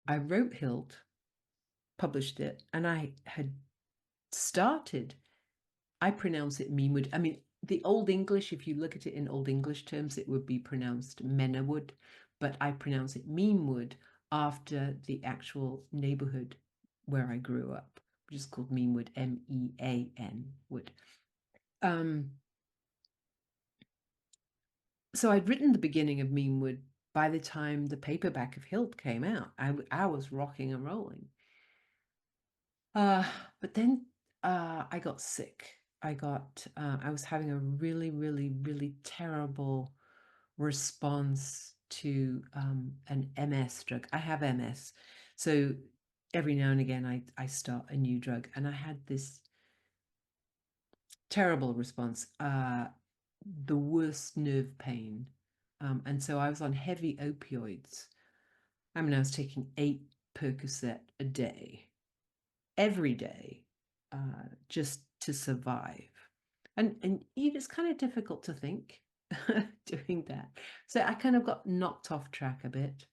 I wrote Hilt, published it, and I had started, I pronounce it Menewood. I mean, the Old English, if you look at it in Old English terms, it would be pronounced Menewood, but I pronounce it Menewood after the actual neighborhood where I grew up, which is called Menewood, Mean Wood. Um, so I'd written the beginning of Menewood by the time the paperback of Hilt came out. I was rocking and rolling. But then I got sick. I was having a really, really, really terrible response to an MS drug. I have MS. So every now and again I start a new drug, and I had this terrible response, the worst nerve pain. And so I was on heavy opioids. I mean, I was taking 8 Percocet a day, every day, just to survive. And it's kind of difficult to think doing that. So I kind of got knocked off track a bit.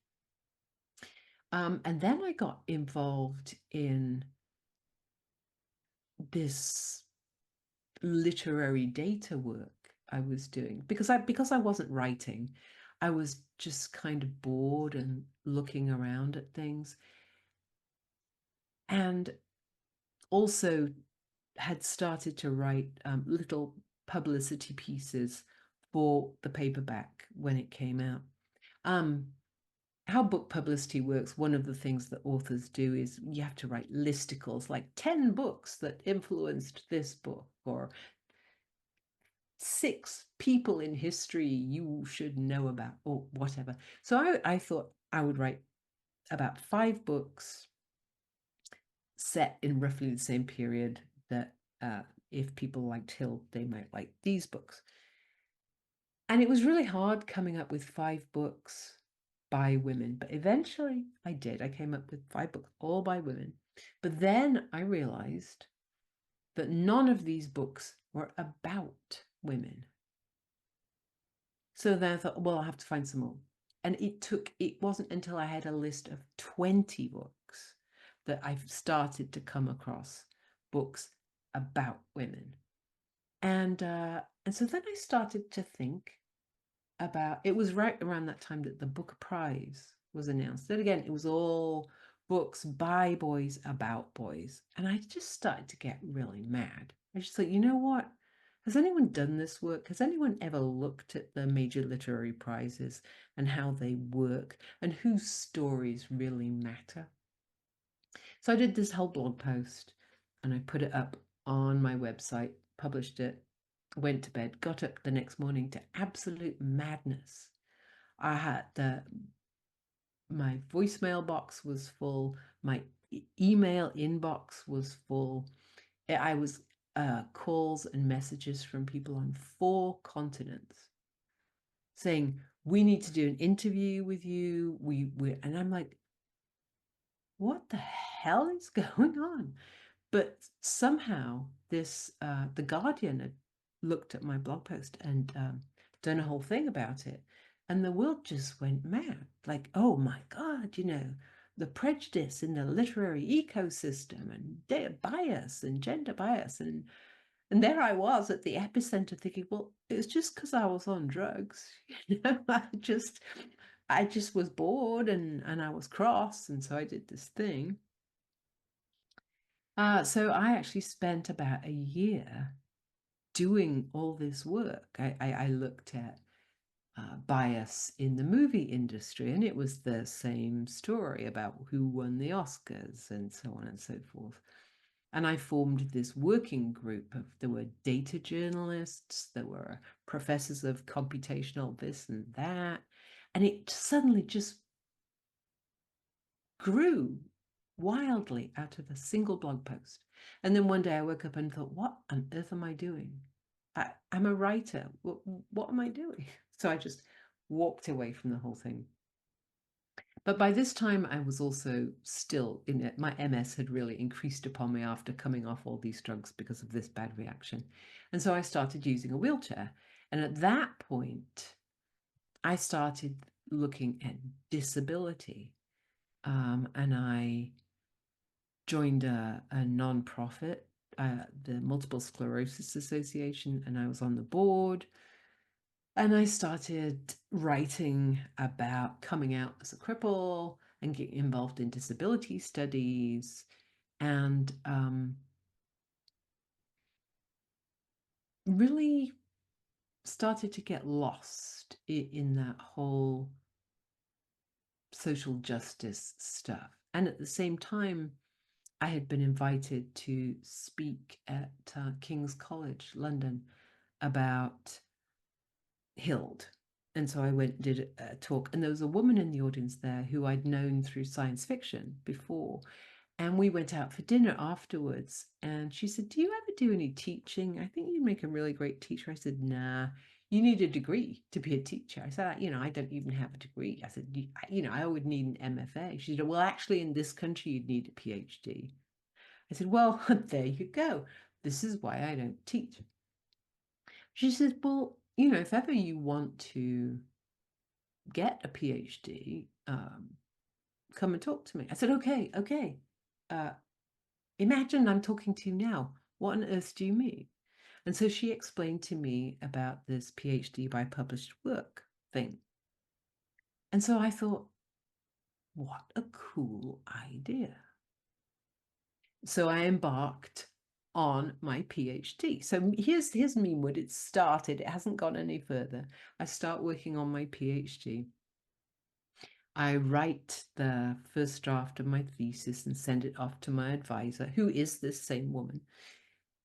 And then I got involved in this literary data work I was doing because I wasn't writing. I was just kind of bored and looking around at things. And also had started to write little publicity pieces for the paperback when it came out. Um, how book publicity works, one of the things that authors do is you have to write listicles, like 10 books that influenced this book, or 6 people in history you should know about, or whatever. So I thought I would write about 5 books set in roughly the same period that if people liked Hill, they might like these books. And it was really hard coming up with 5 books by women, but eventually I did. I came up with 5 books, all by women. But then I realized that none of these books were about women. So then I thought, well, I'll have to find some more. And it wasn't until I had a list of 20 books that I started to come across books about women. And so then I started to think about, it was right around that time that the Booker Prize was announced. Then again, it was all books by boys about boys. And I just started to get really mad. I just thought, you know what? Has anyone done this work? Has anyone ever looked at the major literary prizes and how they work and whose stories really matter? So I did this whole blog post and I put it up on my website, published it, went to bed, got up the next morning to absolute madness. I had my voicemail box was full, my email inbox was full. I was calls and messages from people on 4 continents saying, we need to do an interview with you. And I'm like, what the hell is going on? But somehow the Guardian had looked at my blog post and done a whole thing about it. And the world just went mad. Like, oh my God, the prejudice in the literary ecosystem and data bias and gender bias. And there I was at the epicenter thinking, well, it's just because I was on drugs. I just was bored and I was cross. And so I did this thing. So I actually spent about a year doing all this work. I looked at bias in the movie industry, and it was the same story about who won the Oscars and so on and so forth. And I formed this working group there were data journalists, there were professors of computational this and that, and it suddenly just grew wildly out of a single blog post. And then one day I woke up and thought, what on earth am I doing? I'm a writer. What am I doing? So I just walked away from the whole thing. But by this time, I was also still in it. My MS had really increased upon me after coming off all these drugs because of this bad reaction. And so I started using a wheelchair. And at that point, I started looking at disability. and I joined a non-profit, the Multiple Sclerosis Association, and I was on the board. And I started writing about coming out as a cripple and getting involved in disability studies, and really started to get lost in that whole social justice stuff. And at the same time, I had been invited to speak at King's College, London, about Hild. And so I went and did a talk, and there was a woman in the audience there who I'd known through science fiction before. And we went out for dinner afterwards, and she said, "Do you ever do any teaching? I think you'd make a really great teacher." I said, "Nah, you need a degree to be a teacher." I said, I don't even have a degree." I said, "I would need an MFA." She said, "Well, actually, in this country, you'd need a PhD." I said, "Well, there you go. This is why I don't teach." She says, "Well, if ever you want to get a PhD, come and talk to me." I said, okay. Imagine I'm talking to you now. What on earth do you mean?" And so she explained to me about this PhD by published work thing. And so I thought, what a cool idea. So I embarked on my PhD. So here's Menewood. It started. It hasn't gone any further. I start working on my PhD. I write the first draft of my thesis and send it off to my advisor, who is this same woman.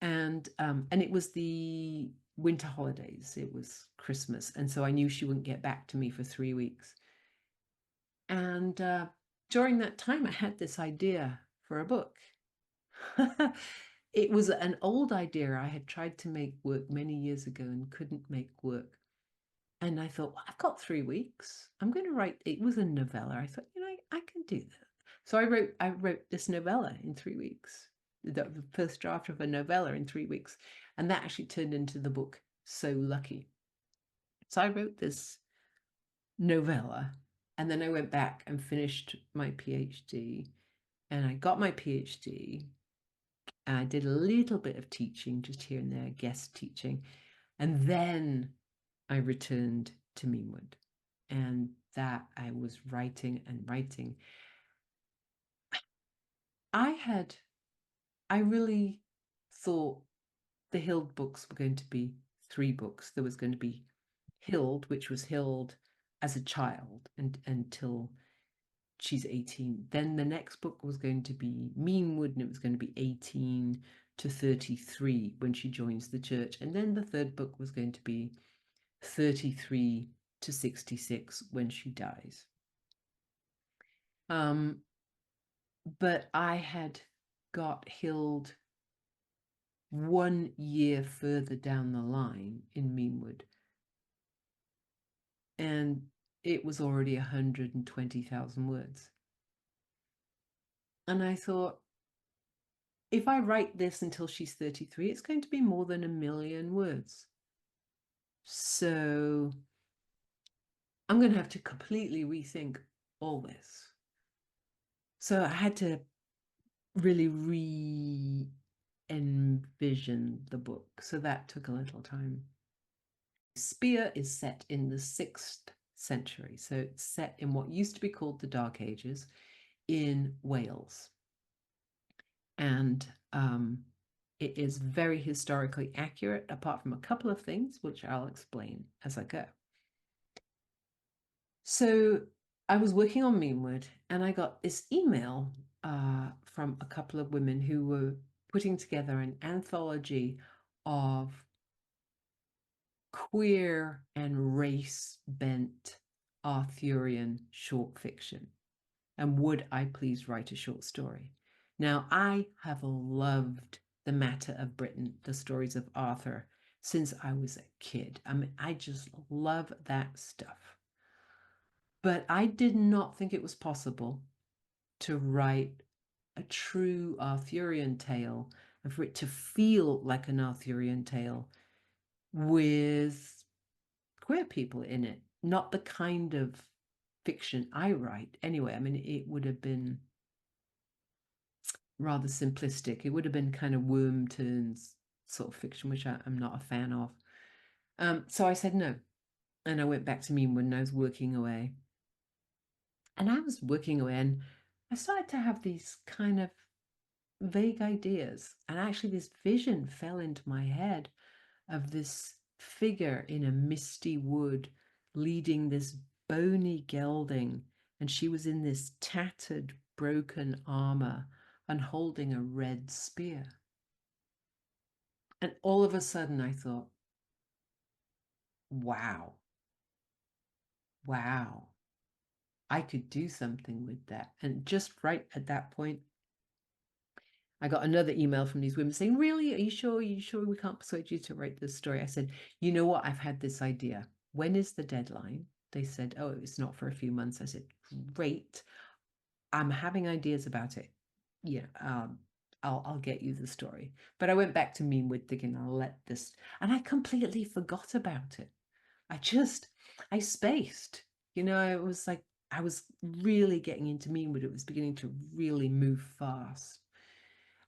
And it was the winter holidays. It was Christmas. And so I knew she wouldn't get back to me for 3 weeks. And during that time, I had this idea for a book. It was an old idea I had tried to make work many years ago and couldn't make work. And I thought, well, I've got 3 weeks. I'm going to write. It was a novella. I thought, I can do that. So I wrote this novella in 3 weeks, the first draft of a novella in 3 weeks. And that actually turned into the book So Lucky. So I wrote this novella, and then I went back and finished my PhD. And I got my PhD. And I did a little bit of teaching just here and there, guest teaching. And then I returned to Menewood, and that I was writing and writing. I really thought the Hild books were going to be 3 books. There was going to be Hild, which was Hild as a child until she's 18. Then the next book was going to be Menewood, and it was going to be 18 to 33 when she joins the church. And then the third book was going to be 33 to 66 when she dies. But I had got Hild 1 year further down the line in Menewood, and it was already 120,000 words. And I thought, if I write this until she's 33, it's going to be more than 1 million words. So I'm going to have to completely rethink all this. So I had to really re-envision the book. So that took a little time. Spear is set in the 6th century. So it's set in what used to be called the Dark Ages in Wales. And it is very historically accurate, apart from a couple of things, which I'll explain as I go. So I was working on Menewood, and I got this email from a couple of women who were putting together an anthology of queer and race-bent Arthurian short fiction. And would I please write a short story? Now, I have loved the matter of Britain, the stories of Arthur, since I was a kid. I mean, I just love that stuff. But I did not think it was possible to write a true Arthurian tale and for it to feel like an Arthurian tale with queer people in it, not the kind of fiction I write anyway. I mean, it would have been rather simplistic. It would have been kind of worm turns sort of fiction, which I'm not a fan of. So I said no. And I went back to Menewood and I was working away. And I was working away and I started to have these kind of vague ideas. And actually, this vision fell into my head of this figure in a misty wood leading this bony gelding. And she was in this tattered, broken armor and holding a red spear. And all of a sudden, I thought, wow, wow, I could do something with that. And just right at that point, I got another email from these women saying, really, are you sure? Are you sure we can't persuade you to write this story? I said, you know what? I've had this idea. When is the deadline? They said, oh, it's not for a few months. I said, great. I'm having ideas about it. Yeah, I'll get you the story. But I went back to Menewood thinking, I'll let this, and I completely forgot about it. I spaced. It was like I was really getting into Menewood. It was beginning to really move fast.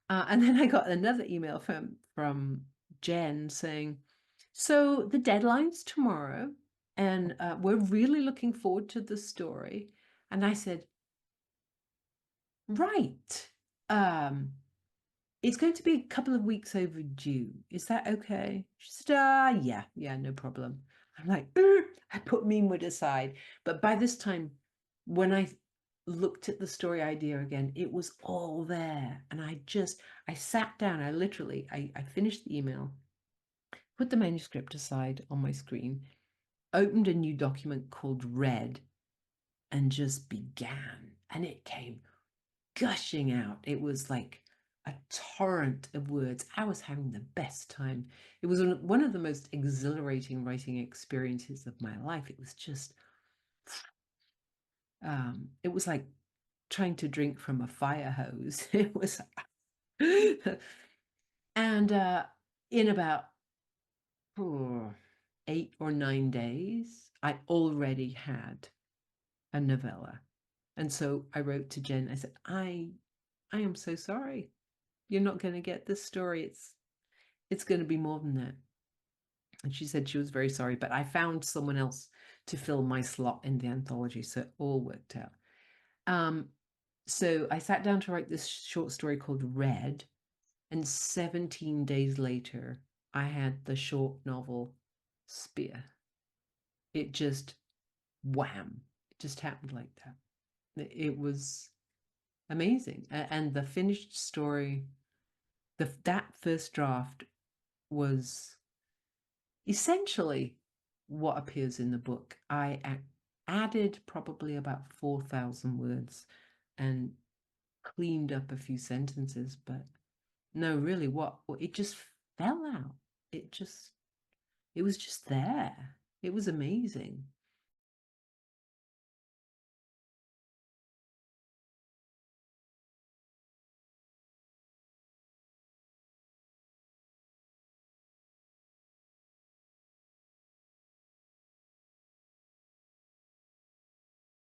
And then I got another email from Jen saying, so the deadline's tomorrow, and we're really looking forward to the story. And I said, right. It's going to be a couple of weeks overdue. Is that okay? She said, yeah, no problem. I'm like, I put Menewood aside. But by this time, when I looked at the story idea again, it was all there. And I sat down, I finished the email, put the manuscript aside on my screen, opened a new document called Red, and just began. And it came gushing out. It was like a torrent of words. I was having the best time. It was one of the most exhilarating writing experiences of my life. It was just, it was like trying to drink from a fire hose. It was, and in about 8 or 9 days, I already had a novella. And so I wrote to Jen. I said, I am so sorry. You're not going to get this story. It's going to be more than that. And she said she was very sorry, but I found someone else to fill my slot in the anthology, so it all worked out. So I sat down to write this short story called Red, and 17 days later, I had the short novel Spear. It just, wham, it just happened like that. It was amazing. And the finished story, that first draft was essentially what appears in the book. I added probably about 4,000 words and cleaned up a few sentences, but no, really, what it just fell out. It was just there. It was amazing.